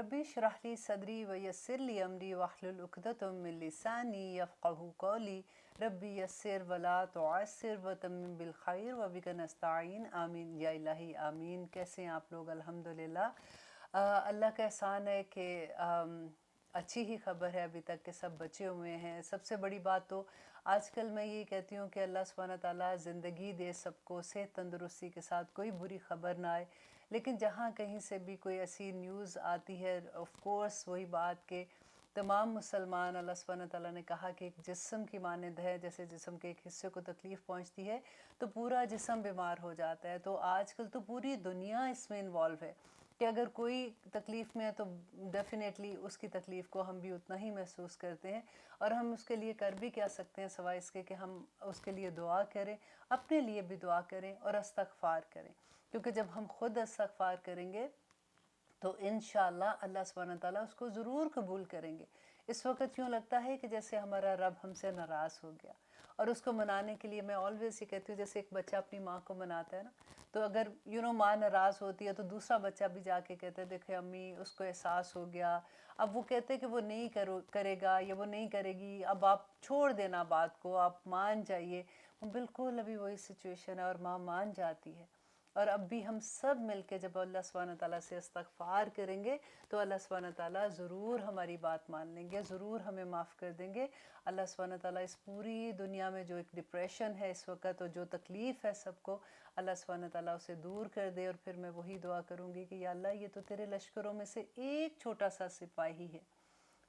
रब्बी इश्रह ली सदरी व यस्सिर ली अमरी वहलुल उक़दतम मिन लिसानी यफ़क़हू क़ौली रब्बी यस्सिर वला तुअस्सिर व तम्मिम बिल खैर व बिका नस्तईन आमीन या इलाही आमीन। कैसे हैं आप लोग? अल्हम्दुलिल्लाह। अल्लाह का एहसान है कि अच्छी ही खबर है, अभी तक के सब बचे हुए हैं। सबसे बड़ी बात तो आजकल मैं ये कहती हूँ कि अल्लाह सुब्हानहू तआला ज़िंदगी दे सबको, सेहत तंदुरुस्ती के साथ, कोई बुरी ख़बर ना आए। लेकिन जहाँ कहीं से भी कोई ऐसी न्यूज़ आती है, ऑफ कोर्स वही बात कि तमाम मुसलमान, अल्लाह सुब्हानहू तआला ने कहा कि एक जिस्म की मानंद है, जैसे जिस्म के एक हिस्से को तकलीफ़ पहुँचती है तो पूरा जिस्म बीमार हो जाता है। तो आजकल तो पूरी दुनिया इसमें इन्वॉल्व है कि अगर कोई तकलीफ़ में है तो डेफ़िनेटली उसकी तकलीफ़ को हम भी उतना ही महसूस करते हैं। और हम उसके लिए कर भी क्या सकते हैं सिवाय इसके कि हम उसके लिए दुआ करें, अपने लिए भी दुआ करें और इस्तग़फ़ार करें। क्योंकि जब हम खुद इस्तग़फ़ार करेंगे तो इंशाअल्लाह अल्लाह सुब्हानहू तआला उसको ज़रूर कबूल करेंगे। इस वक्त यूँ लगता है कि जैसे हमारा रब हमसे नाराज़ हो गया, और उसको मनाने के लिए मैं ऑलवेज़ ये कहती हूँ, जैसे एक बच्चा अपनी माँ को मनाता है ना, तो अगर माँ नाराज़ होती है तो दूसरा बच्चा भी जाके कहता है देखे अम्मी उसको एहसास हो गया, अब वो कहते हैं कि वो नहीं करेगा या वो नहीं करेगी, अब आप छोड़ देना बात को, आप मान जाइए। बिल्कुल अभी वही सिचुएशन है और माँ मान जाती है। और अब भी हम सब मिलके जब अल्लाह सुब्हानहू तआला से इस्तग़फ़ार करेंगे तो अल्लाह सुब्हानहू तआला ज़रूर हमारी बात मान लेंगे, ज़रूर हमें माफ़ कर देंगे। अल्लाह सुब्हानहू तआला इस पूरी दुनिया में जो एक डिप्रेशन है इस वक्त और जो तकलीफ़ है सबको, अल्लाह सुब्हानहू तआला उसे दूर कर दे। और फिर मैं वही दुआ करूँगी कि या अल्लाह ये तो तेरे लश्करों में से एक छोटा सा सिपाही है,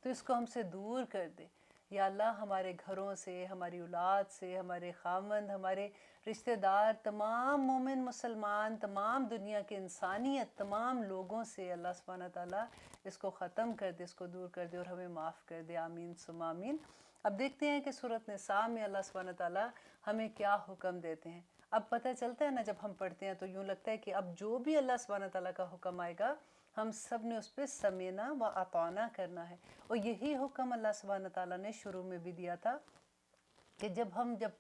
तो इसको हमसे दूर कर दे। या अल्लाह हमारे घरों से, हमारी औलाद से, हमारे खामंद, हमारे रिश्तेदार, तमाम मोमिन मुसलमान, तमाम दुनिया की इंसानियत, तमाम लोगों से अल्लाह सुब्हानहू तआला इसको ख़त्म कर दे, इसको दूर कर दे और हमें माफ़ कर दे। आमीन सुम्मा आमीन। अब देखते हैं कि सूरत निसा में अल्लाह सुब्हानहू तआला हमें क्या हुक्म देते हैं। अब पता चलता है ना, जब हम पढ़ते हैं तो यूँ लगता है कि अब जो भी अल्लाह सुब्हानहू तआला का हुक्म आएगा हम सब ने उस पर समीना व अताना करना है। और यही हुक्म अल्लाह सुब्हानहू तआला ने शुरू में भी दिया था कि जब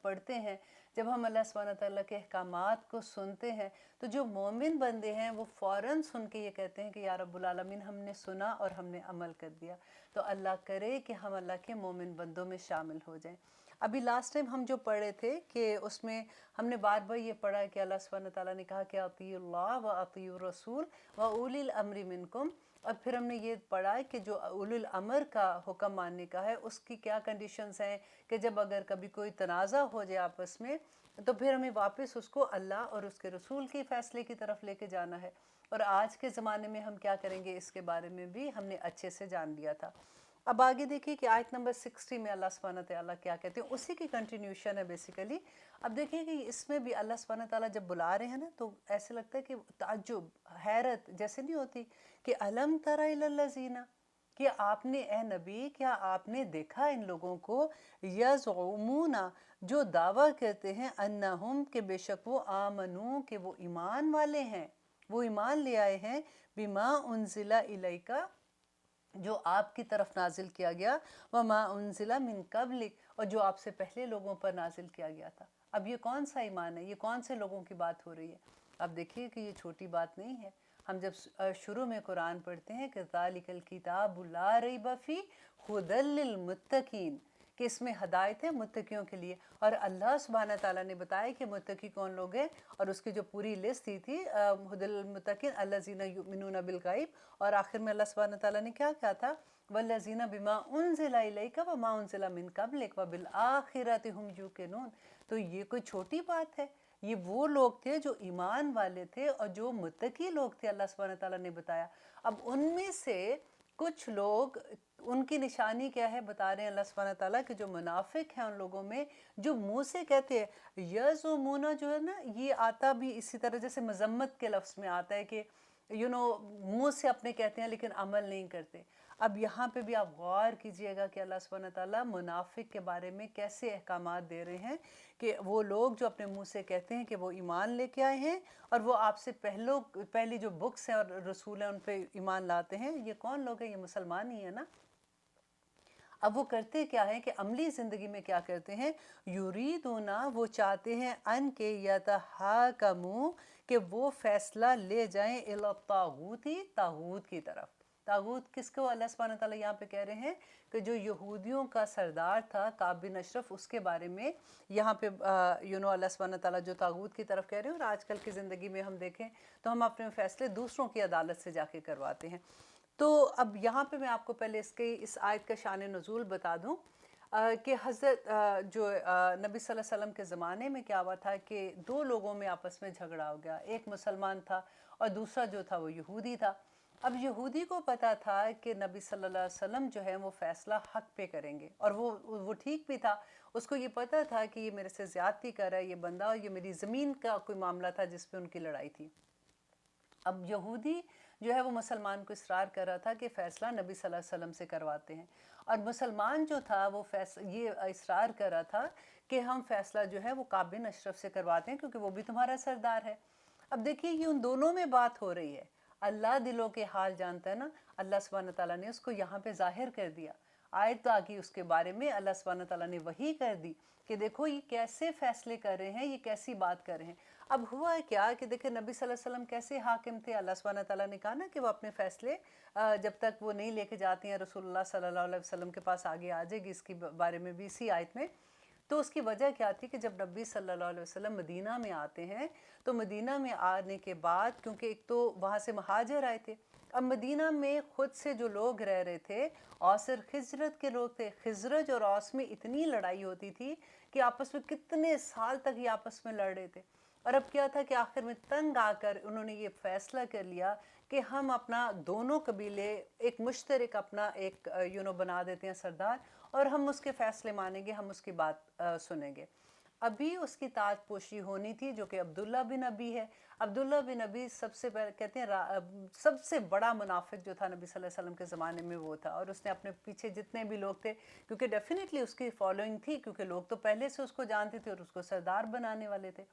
पढ़ते हैं, जब हम अल्लाह सुब्हानहू तआला के अहकामात को सुनते हैं तो जो मोमिन बंदे हैं वो फ़ौरन सुन के ये कहते हैं कि या रब्बुल आलमीन हमने सुना और हमने अमल कर दिया। तो अल्लाह करे कि हम अल्लाह के मोमिन बंदों में शामिल हो जाएं। अभी लास्ट टाइम हम जो पढ़े थे कि उसमें हमने बार बार ये पढ़ा कि अल्लाह सुब्हानहू तआला ने कहा कि अतीउल्लाह व अतीउर रसूल व उलिल अम्रि मिनकुम। और फिर हमने ये पढ़ा कि जो उलिल अमर का हुक्म मानने का है उसकी क्या कंडीशंस हैं, कि जब अगर कभी कोई तनाज़ा हो जाए आपस में तो फिर हमें वापस उसको अल्लाह और उसके रसूल के फ़ैसले की तरफ लेके जाना है। और आज के ज़माने में हम क्या करेंगे इसके बारे में भी हमने अच्छे से जान लिया था। अब आगे देखिए कि आयत नंबर 60 में अल्लाह सुब्हानहू तआला क्या कहते हैं, उसी की कंटिन्यूशन है बेसिकली। अब देखिए कि इसमें भी अल्लाह सुब्हानहू तआला जब बुला रहे हैं ना तो ऐसे लगता है कि ताज्जुब, हैरत जैसे नहीं होती कि अलम तरा इलल्लज़ीना, कि आपने ए नबी क्या आपने देखा इन लोगों को, यज़उमूना जो दावा करते हैं, अन्नहुम के बेशक वो, आमनू के वो ईमान वाले हैं, वो ईमान ले आए हैं, बिमा उनज़िला इलैका जो आपकी तरफ नाजिल किया गया, व मा उनज़िला मिन कब्लिक और जो आपसे पहले लोगों पर नाजिल किया गया था। अब ये कौन सा ईमान है, ये कौन से लोगों की बात हो रही है? अब देखिए कि ये छोटी बात नहीं है। हम जब शुरू में कुरान पढ़ते हैं कि ज़ालिकल किताबु ला रैब फ़ीह हुदल लिल मुत्तकीन, कि इसमें हदायत है मुत्तकियों के लिए। और अल्लाह सुब्हानहू तआला ने बताया कि मुत्तकी कौन लोग हैं, और उसकी जो पूरी लिस्ट दी थी हुदल लिल मुत्तकीन अल्लज़ीना युमिनूना बिल गैब। और आखिर में अल्लाह सुब्हानहू तआला ने क्या कहा था, वल्लज़ीना बिमा उनज़िला इलैका व मा उनज़िला मिन कब्लिक व बिल आखिरति हुम यूक़िनून। तो ये कोई छोटी बात है, ये वो लोग थे जो ईमान वाले थे और जो मुत्तकी लोग थे, अल्लाह सुब्हानहू तआला ने बताया। अब उनमें से कुछ लोग, उनकी निशानी क्या है बता रहे हैं अल्लाह सुब्हानहू तआला, कि जो मुनाफिक हैं उन लोगों में जो मुंह से कहते हैं, यज़ुमूना जो है ना, ये आता भी इसी तरह जैसे मजम्मत के लफ्ज़ में आता है कि मुंह से अपने कहते हैं लेकिन अमल नहीं करते। अब यहाँ पे भी आप गौर कीजिएगा कि अल्लाह सुब्हानहू तआला मुनाफिक के बारे में कैसे अहकामात दे रहे हैं, कि वो लोग जो अपने मुंह से कहते हैं कि वो ईमान लेके आए हैं और वो आपसे पहली जो बुक्स हैं और रसूल हैं उन पे ईमान लाते हैं। ये कौन लोग हैं? ये मुसलमान ही है ना। अब वो करते क्या है कि अमली ज़िंदगी में क्या करते हैं, युरीदूना वो चाहते हैं, अन के यतहाकमू कि वो फ़ैसला ले जाएं, इला तागूती तागूत की तरफ। तागूत किसको अल्लाह सुब्हानहू तआला यहाँ पे कह रहे हैं कि जो यहूदियों का सरदार था काब बिन अशरफ, उसके बारे में यहाँ पे अल्लाह सुब्हानहू तआला जो तागूत की तरफ कह रहे हैं। और आजकल की ज़िंदगी में हम देखें तो हम अपने फ़ैसले दूसरों की अदालत से जाके करवाते हैं। तो अब यहाँ पे मैं आपको पहले इस आयत का शान नुज़ूल बता दूँ कि हज़रत नबी सल्लल्लाहु अलैहि वसल्लम के ज़माने में क्या हुआ था कि दो लोगों में आपस में झगड़ा हो गया। एक मुसलमान था और दूसरा जो था वो यहूदी था। अब यहूदी को पता था कि नबी सल्लल्लाहु अलैहि वसल्लम जो है वो फ़ैसला हक़ पे करेंगे, और वो ठीक भी था। उसको ये पता था कि ये मेरे से ज़्यादती कर रहा है ये बंदा, और ये मेरी ज़मीन का कोई मामला था जिस पे उनकी लड़ाई थी। अब यहूदी जो है वो मुसलमान को इसरार कर रहा था कि फ़ैसला नबी सल्लल्लाहु अलैहि वसल्लम से करवाते हैं, और मुसलमान जो था वो ये इसरार कर रहा था कि हम फ़ैसला जो है वो काब बिन अशरफ से करवाते हैं क्योंकि वो भी तुम्हारा सरदार है। अब देखिए ये उन दोनों में बात हो रही है। अल्लाह दिलों के हाल जानता है ना, अल्लाह सुब्हानहू तआला ने उसको यहाँ पे ज़ाहिर कर दिया। आयत आ गई उसके बारे में, अल्लाह सुब्हानहू तआला ने वही कर दी कि देखो ये कैसे फ़ैसले कर रहे हैं, ये कैसी बात कर रहे हैं। अब हुआ क्या कि देखिए नबी सल्लल्लाहु अलैहि वसल्लम कैसे हाकिम थे। अल्लाह सुब्हानहू तआला ने कहा ना कि वो अपने फ़ैसले जब तक वो नहीं लेके जाती हैं रसूलुल्लाह सल्लल्लाहु अलैहि वसल्लम के पास, आगे आ जाएगी इसके बारे में भी इसी आयत में। तो उसकी वजह क्या थी कि जब नबी सल्लल्लाहु अलैहि वसल्लम मदीना में आते हैं तो मदीना में आने के बाद, क्योंकि एक तो वहाँ से महाजिर आए थे, अब मदीना में ख़ुद से जो लोग रह रहे थे औस और खिजरत के लोग थे। खिजरत और औस में इतनी लड़ाई होती थी कि आपस में कितने साल तक ये आपस में लड़ रहे थे। और अब क्या था कि आखिर में तंग आकर उन्होंने ये फ़ैसला कर लिया कि हम अपना दोनों कबीले एक मुश्तरक अपना एक बना देते हैं सरदार, और हम उसके फ़ैसले मानेंगे, हम उसकी बात सुनेंगे। अभी उसकी ताजपोशी होनी थी जो कि अब्दुल्ला बिन अबी है। अब्दुल्ला बिन अबी सबसे पहले कहते हैं सबसे बड़ा मुनाफिक जो था नबी सल्लल्लाहु अलैहि वसल्लम के ज़माने में वो था, और उसने अपने पीछे जितने भी लोग थे, क्योंकि डेफिनेटली उसकी फॉलोइंग थी, क्योंकि लोग तो पहले से उसको जानते थे और उसको सरदार बनाने वाले थे।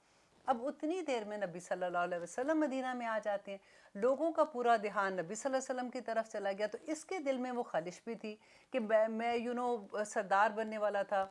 अब उतनी देर में नबी सल्लल्लाहु अलैहि वसल्लम मदीना में आ जाते हैं, लोगों का पूरा ध्यान नबी सल्लल्लाहु अलैहि वसल्लम की तरफ चला गया। तो इसके दिल में वो ख्वाहिश भी थी कि मैं सरदार बनने वाला था।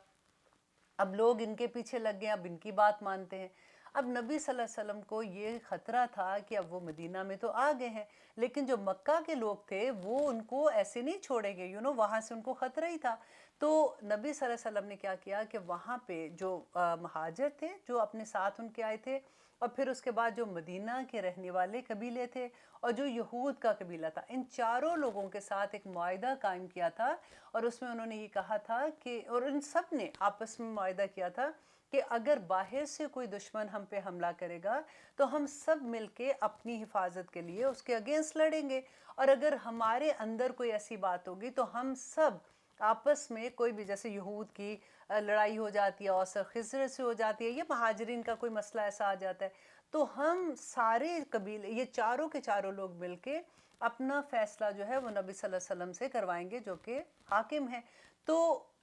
अब लोग इनके पीछे लग गए, अब इनकी बात मानते हैं। अब नबी सल्लल्लाहु अलैहि वसल्लम को ये ख़तरा था कि अब वो मदीना में तो आ गए हैं, लेकिन जो मक्का के लोग थे वो उनको ऐसे नहीं छोड़ेंगे, वहाँ से उनको ख़तरा ही था। तो नबी सल्लल्लाहु अलैहि वसल्लम ने क्या किया कि वहाँ पे जो महाजिर थे जो अपने साथ उनके आए थे, और फिर उसके बाद जो मदीना के रहने वाले कबीले थे और जो यहूद का कबीला था, इन चारों लोगों के साथ एक मुआहिदा कायम किया था। और उसमें उन्होंने ये कहा था कि, और इन सब ने आपस में मुआहिदा किया था कि अगर बाहर से कोई दुश्मन हम पे हमला करेगा तो हम सब मिलके अपनी हिफाजत के लिए उसके अगेंस्ट लड़ेंगे, और अगर हमारे अंदर कोई ऐसी बात होगी तो हम सब आपस में, कोई भी जैसे यहूद की लड़ाई हो जाती है, औस और खिज़रत से हो जाती है, या महाजिरीन का कोई मसला ऐसा आ जाता है, तो हम सारे कबीले, ये चारों के चारों लोग मिलके अपना फ़ैसला जो है वो नबी सल्लल्लाहु अलैहि वसल्लम से करवाएंगे जो कि हाकिम है। तो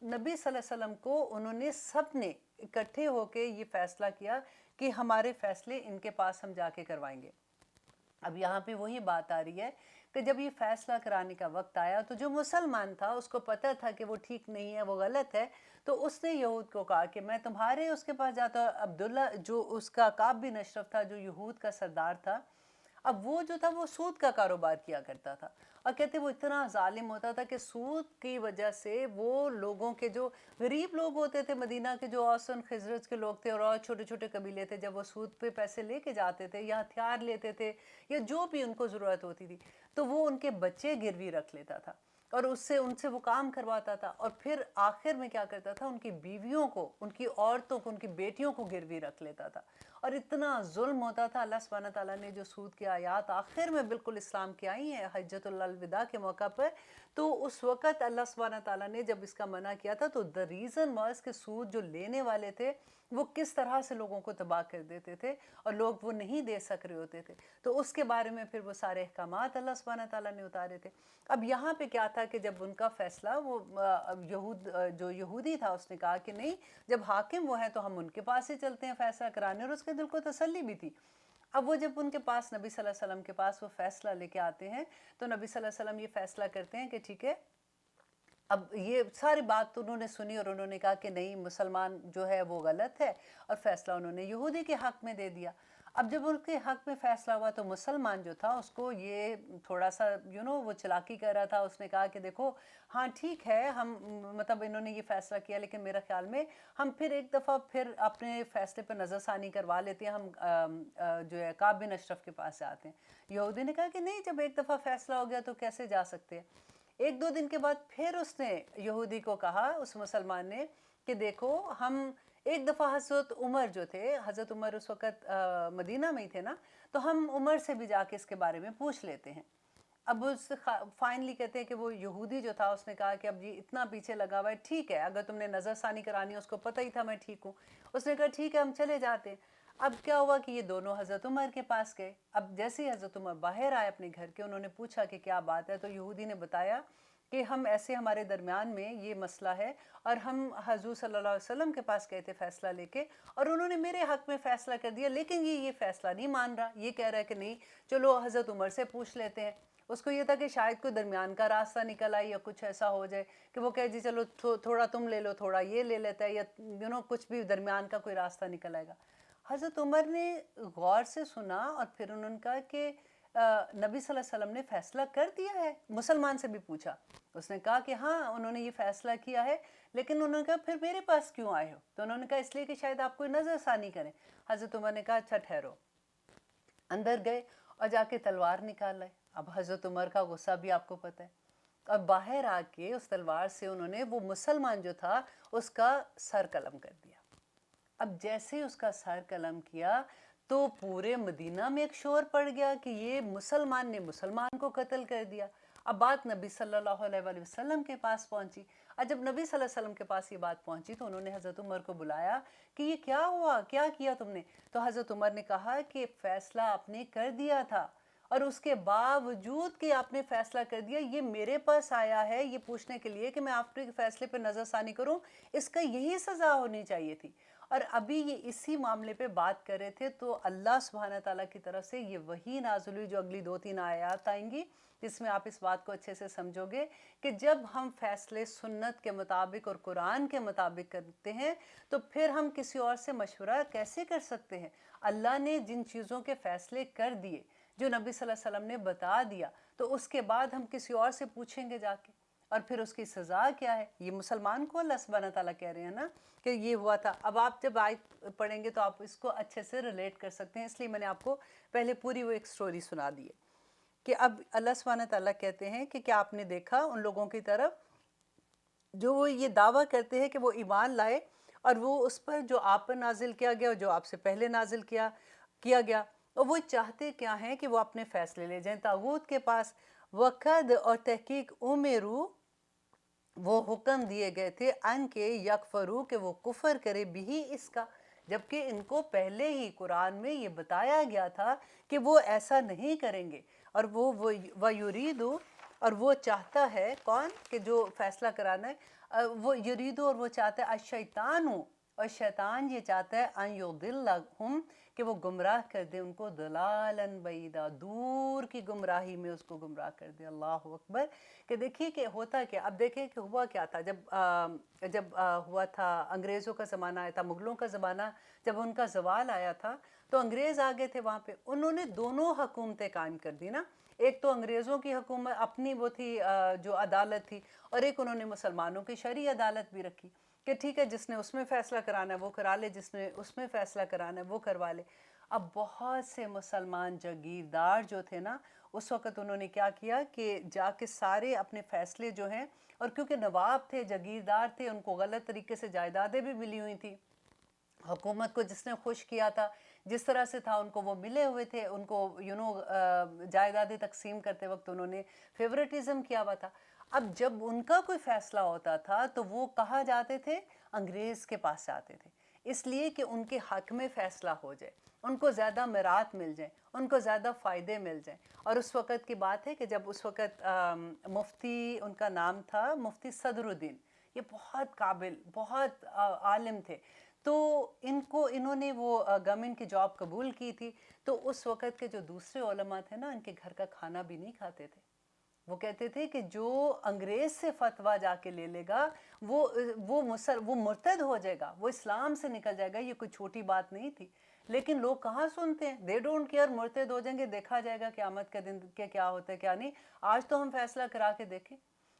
नबी सल्लल्लाहु अलैहि वसल्लम को उन्होंने सब ने इकट्ठे होके ये फ़ैसला किया कि हमारे फ़ैसले इनके पास हम जाके करवाएंगे। अब यहाँ पे वही बात आ रही है कि जब ये फ़ैसला कराने का वक्त आया तो जो मुसलमान था उसको पता था कि वो ठीक नहीं है, वो गलत है, तो उसने यहूद को कहा कि मैं तुम्हारे उसके पास जाता हूँ। अब्दुल्ला जो उसका काब बिन अशरफ था जो यहूद का सरदार था, अब वो जो था वो सूद का कारोबार किया करता था, और कहते वो इतना जालिम होता था कि सूद की वजह से वो लोगों के जो गरीब लोग होते थे मदीना के, जो औसन खिजरत के लोग थे और छोटे छोटे कबीले थे, जब वो सूद पे पैसे लेके जाते थे या हथियार लेते थे या जो भी उनको ज़रूरत होती थी, तो वो उनके बच्चे गिरवी रख लेता था और उनसे वो काम करवाता था, और फिर आखिर में क्या करता था, उनकी बीवियों को, उनकी औरतों को, उनकी बेटियों को गिरवी रख लेता था, और इतना जुल्म होता था। अल्लाह सुब्हानहू तआला ने जो सूद की आयत आखिर में बिल्कुल इस्लाम की आई हैं हज्जतुल अलविदा के मौका पर, तो उस वक़्त अल्लाह सुब्हानहू तआला ने जब इसका मना किया था, तो द रीज़न वाज़ कि सूद जो लेने वाले थे वो किस तरह से लोगों को तबाह कर देते थे और लोग वो नहीं दे सक रहे होते थे, तो उसके बारे में फिर वो सारे अहकामात अल्लाह सुब्हानहू तआला ने उतारे थे। अब यहाँ पे क्या था कि जब उनका फ़ैसला वो जो यहूदी था उसने कहा कि नहीं, जब हाकिम वो हैं तो हम उनके पास ही चलते हैं फ़ैसला कराने, और उसके दिल को तसल्ली भी थी। अब वो जब उनके पास नबी सल्लल्लाहु अलैहि वसल्लम के पास वो फ़ैसला लेके आते हैं, तो नबी सल्लल्लाहु अलैहि वसल्लम ये फ़ैसला करते हैं कि ठीक है, अब ये सारी बात तो उन्होंने सुनी और उन्होंने कहा कि नहीं, मुसलमान जो है वो गलत है, और फ़ैसला उन्होंने यहूदी के हक़ में दे दिया। اب جب ان کے حق میں فیصلہ ہوا تو مسلمان جو تھا اس کو یہ تھوڑا سا وہ چلاکی کر رہا تھا. اس نے کہا کہ دیکھو ہاں ٹھیک ہے ہم مطلب انہوں نے یہ فیصلہ کیا لیکن میرا خیال میں ہم پھر ایک دفعہ پھر اپنے فیصلے پر نظر ثانی کروا لیتے ہیں, ہم جو ہے کعب بن اشرف کے پاس سے آتے ہیں. یہودی نے کہا کہ نہیں, جب ایک دفعہ فیصلہ ہو گیا تو کیسے جا سکتے ہیں. ایک دو دن کے بعد پھر اس نے یہودی کو کہا, اس مسلمان نے, کہ دیکھو ہم ایک دفعہ حضرت عمر جو تھے, حضرت عمر اس وقت مدینہ میں ہی تھے نا, تو ہم عمر سے بھی جا کے اس کے بارے میں پوچھ لیتے ہیں. اب اس فائنلی کہتے ہیں کہ وہ یہودی جو تھا اس نے کہا کہ اب یہ اتنا پیچھے لگا ہوا ہے, ٹھیک ہے اگر تم نے نظر ثانی کرانی ہے, اس کو پتہ ہی تھا میں ٹھیک ہوں. اس نے کہا ٹھیک ہے ہم چلے جاتے ہیں. اب کیا ہوا کہ یہ دونوں حضرت عمر کے پاس گئے. اب جیسے ہی حضرت عمر باہر آئے اپنے گھر کے, انہوں نے پوچھا کہ کیا بات ہے, تو یہودی نے بتایا کہ ہم ایسے ہمارے درمیان میں یہ مسئلہ ہے اور ہم حضور صلی اللہ علیہ وسلم کے پاس گئے تھے فیصلہ لے کے, اور انہوں نے میرے حق میں فیصلہ کر دیا, لیکن یہ فیصلہ نہیں مان رہا, یہ کہہ رہا ہے کہ نہیں چلو حضرت عمر سے پوچھ لیتے ہیں. اس کو یہ تھا کہ شاید کوئی درمیان کا راستہ نکل آئے یا کچھ ایسا ہو جائے کہ وہ کہے جی چلو تھوڑا تم لے لو, تھوڑا یہ لے لیتا ہے, یا کچھ بھی درمیان کا کوئی راستہ نکل آئے گا. حضرت عمر نے غور سے سنا اور پھر انہوں نے کہا کہ نبی صلی اللہ علیہ وسلم نے فیصلہ کر دیا ہے. مسلمان سے بھی پوچھا, اس نے کہا کہ ہاں انہوں نے یہ فیصلہ کیا ہے, لیکن انہوں نے کہا پھر میرے پاس کیوں آئے ہو؟ تو انہوں نے کہا اس لیے کہ شاید آپ کوئی نظر ثانی کریں. حضرت عمر نے کہا اچھا ٹھہرو. اندر گئے اور جا کے تلوار نکال لائے. اب حضرت عمر کا غصہ بھی آپ کو پتہ ہے, اور باہر آ کے اس تلوار سے انہوں نے وہ مسلمان جو تھا اس کا سر قلم کر دیا. اب جیسے اس کا سر قلم کیا تو پورے مدینہ میں ایک شور پڑ گیا کہ یہ مسلمان نے مسلمان کو قتل کر دیا. اب بات نبی صلی اللہ علیہ وآلہ وسلم کے پاس پہنچی. اور جب نبی صلی اللہ علیہ وسلم کے پاس یہ بات پہنچی تو انہوں نے حضرت عمر کو بلایا کہ یہ کیا ہوا, کیا کیا تم نے؟ تو حضرت عمر نے کہا کہ فیصلہ آپ نے کر دیا تھا, اور اس کے باوجود کہ آپ نے فیصلہ کر دیا, یہ میرے پاس آیا ہے یہ پوچھنے کے لیے کہ میں آپ کے فیصلے پہ نظر ثانی کروں, اس کا یہی سزا ہونی چاہیے تھی. اور ابھی یہ اسی معاملے پہ بات کر رہے تھے تو اللہ سبحانہ تعالیٰ کی طرف سے یہ وحی نازل ہوئی جو اگلی 2-3 آیات آئیں گی, جس میں آپ اس بات کو اچھے سے سمجھو گے کہ جب ہم فیصلے سنت کے مطابق اور قرآن کے مطابق کرتے ہیں تو پھر ہم کسی اور سے مشورہ کیسے کر سکتے ہیں؟ اللہ نے جن چیزوں کے فیصلے کر دیے, جو نبی صلی اللہ علیہ وسلم نے بتا دیا, تو اس کے بعد ہم کسی اور سے پوچھیں گے جا کے, اور پھر اس کی سزا کیا ہے؟ یہ مسلمان کو اللہ سبحانہ تعالیٰ کہہ رہے ہیں نا کہ یہ ہوا تھا. اب آپ جب آیت پڑھیں گے تو آپ اس کو اچھے سے ریلیٹ کر سکتے ہیں, اس لیے میں نے آپ کو پہلے پوری وہ ایک سٹوری سنا دی ہے کہ اب اللہ سبحانہ تعالیٰ کہتے ہیں کہ کیا آپ نے دیکھا ان لوگوں کی طرف جو وہ یہ دعویٰ کرتے ہیں کہ وہ ایمان لائے اور وہ اس پر جو آپ پر نازل کیا گیا اور جو آپ سے پہلے نازل کیا گیا, اور وہ چاہتے کیا ہیں کہ وہ اپنے فیصلے لے جائیں طاغوت کے پاس. وقد اور تحقیق امرو, وہ حکم دیے گئے تھے ان کے یکفرو کہ وہ کفر کرے بھی اس کا, جبکہ ان کو پہلے ہی قرآن میں یہ بتایا گیا تھا کہ وہ ایسا نہیں کریں گے. اور وہ یریدو, اور وہ چاہتا ہے کون کہ جو فیصلہ کرانا ہے, وہ یریدو اور وہ چاہتا ہے الشیطان, اور شیطان یہ چاہتا ہے ان یضلہم کہ وہ گمراہ کر دے ان کو ضلالا بعیدا, دور کی گمراہی میں اس کو گمراہ کر دے. اللہ اکبر. کہ دیکھیے کہ ہوتا کیا, اب دیکھیں کہ ہوا کیا تھا جب ہوا تھا انگریزوں کا زمانہ آیا تھا, مغلوں کا زمانہ جب ان کا زوال آیا تھا تو انگریز آ گئے تھے وہاں پہ, انہوں نے دونوں حکومتیں قائم کر دی نا. ایک تو انگریزوں کی حکومت اپنی وہ تھی جو عدالت تھی, اور ایک انہوں نے مسلمانوں کی شرعی عدالت بھی رکھی کہ ٹھیک ہے جس نے اس میں فیصلہ کرانا ہے وہ کرا لے, جس نے اس میں فیصلہ کرانا ہے وہ کروا لے. اب بہت سے مسلمان جاگیردار جو تھے نا اس وقت انہوں نے کیا کیا کہ جا کے سارے اپنے فیصلے جو ہیں, اور کیونکہ نواب تھے جاگیردار تھے ان کو غلط طریقے سے جائیدادیں بھی ملی ہوئی تھیں, حکومت کو جس نے خوش کیا تھا جس طرح سے تھا ان کو وہ ملے ہوئے تھے, ان کو جائیدادیں تقسیم کرتے وقت انہوں نے فیورٹزم کیا ہوا تھا. اب جب ان کا کوئی فیصلہ ہوتا تھا تو وہ کہاں جاتے تھے؟ انگریز کے پاس جاتے تھے, اس لیے کہ ان کے حق میں فیصلہ ہو جائے, ان کو زیادہ میرات مل جائیں, ان کو زیادہ فائدے مل جائیں. اور اس وقت کی بات ہے کہ جب اس وقت مفتی, ان کا نام تھا مفتی صدر الدین, یہ بہت قابل بہت عالم تھے, تو انہوں نے وہ گورنمنٹ کی جاب قبول کی تھی. تو اس وقت کے جو دوسرے علماء تھے نا ان کے گھر کا کھانا بھی نہیں کھاتے تھے, وہ کہتے تھے کہ جو انگریز سے فتویٰ جا کے لے لے گا وہ مرتد ہو جائے گا، وہ اسلام سے نکل جائے گا. یہ کوئی چھوٹی بات نہیں تھی. لیکن لوگ کہاں سنتے ہیں، دے ڈونٹ کیئر، مرتد ہو جائیں گے، دیکھا جائے گا قیامت کے دن کہ کیا ہوتا ہے کیا نہیں. آج تو ہم فیصلہ کرا کے دیکھیں.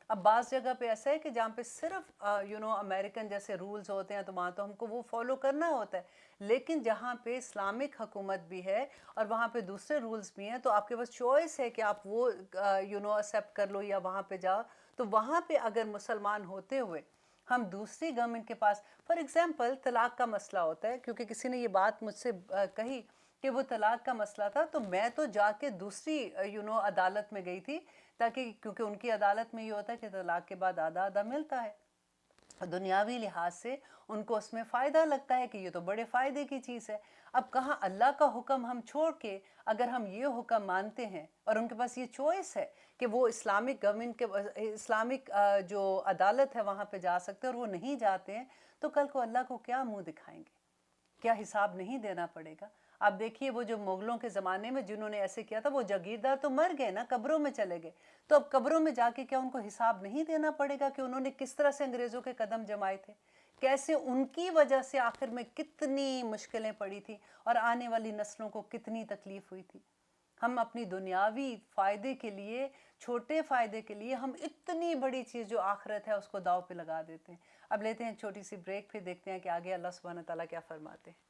اب بعض جگہ پہ ایسا ہے کہ جہاں پہ صرف امریکن جیسے رولز ہوتے ہیں تو وہاں تو ہم کو وہ فالو کرنا ہوتا ہے. لیکن جہاں پہ اسلامک حکومت بھی ہے اور وہاں پہ دوسرے رولز بھی ہیں تو آپ کے پاس چوائس ہے کہ آپ وہ ایکسیپٹ کر لو یا وہاں پہ جاؤ. تو وہاں پہ اگر مسلمان ہوتے ہوئے ہم دوسری گورنمنٹ کے پاس، فار ایگزامپل طلاق کا مسئلہ ہوتا ہے، کیونکہ کسی نے یہ بات مجھ سے کہی کہ وہ طلاق کا مسئلہ تھا، تو میں تو جا کے دوسری عدالت میں گئی تھی، تاکہ کیونکہ ان کی عدالت میں یہ ہوتا ہے کہ طلاق کے بعد آدھا آدھا ملتا ہے. دنیاوی لحاظ سے ان کو اس میں فائدہ لگتا ہے کہ یہ تو بڑے فائدے کی چیز ہے. اب کہاں اللہ کا حکم ہم چھوڑ کے اگر ہم یہ حکم مانتے ہیں اور ان کے پاس یہ چوائس ہے کہ وہ اسلامک گورنمنٹ کے اسلامک جو عدالت ہے وہاں پہ جا سکتے ہیں اور وہ نہیں جاتے ہیں، تو کل کو اللہ کو کیا منہ دکھائیں گے؟ کیا حساب نہیں دینا پڑے گا؟ آپ دیکھیے وہ جو مغلوں کے زمانے میں جنہوں نے ایسے کیا تھا وہ جاگیردار تو مر گئے نا، قبروں میں چلے گئے. تو اب قبروں میں جا کے کیا ان کو حساب نہیں دینا پڑے گا کہ انہوں نے کس طرح سے انگریزوں کے قدم جمائے تھے، کیسے ان کی وجہ سے آخر میں کتنی مشکلیں پڑی تھی اور آنے والی نسلوں کو کتنی تکلیف ہوئی تھی. ہم اپنی دنیاوی فائدے کے لیے، چھوٹے فائدے کے لیے ہم اتنی بڑی چیز جو آخرت ہے اس کو داؤ پہ لگا دیتے ہیں. اب لیتے ہیں چھوٹی سی بریک، پھر دیکھتے ہیں کہ آگے اللہ سبحانہ تعالیٰ کیا فرماتے ہیں.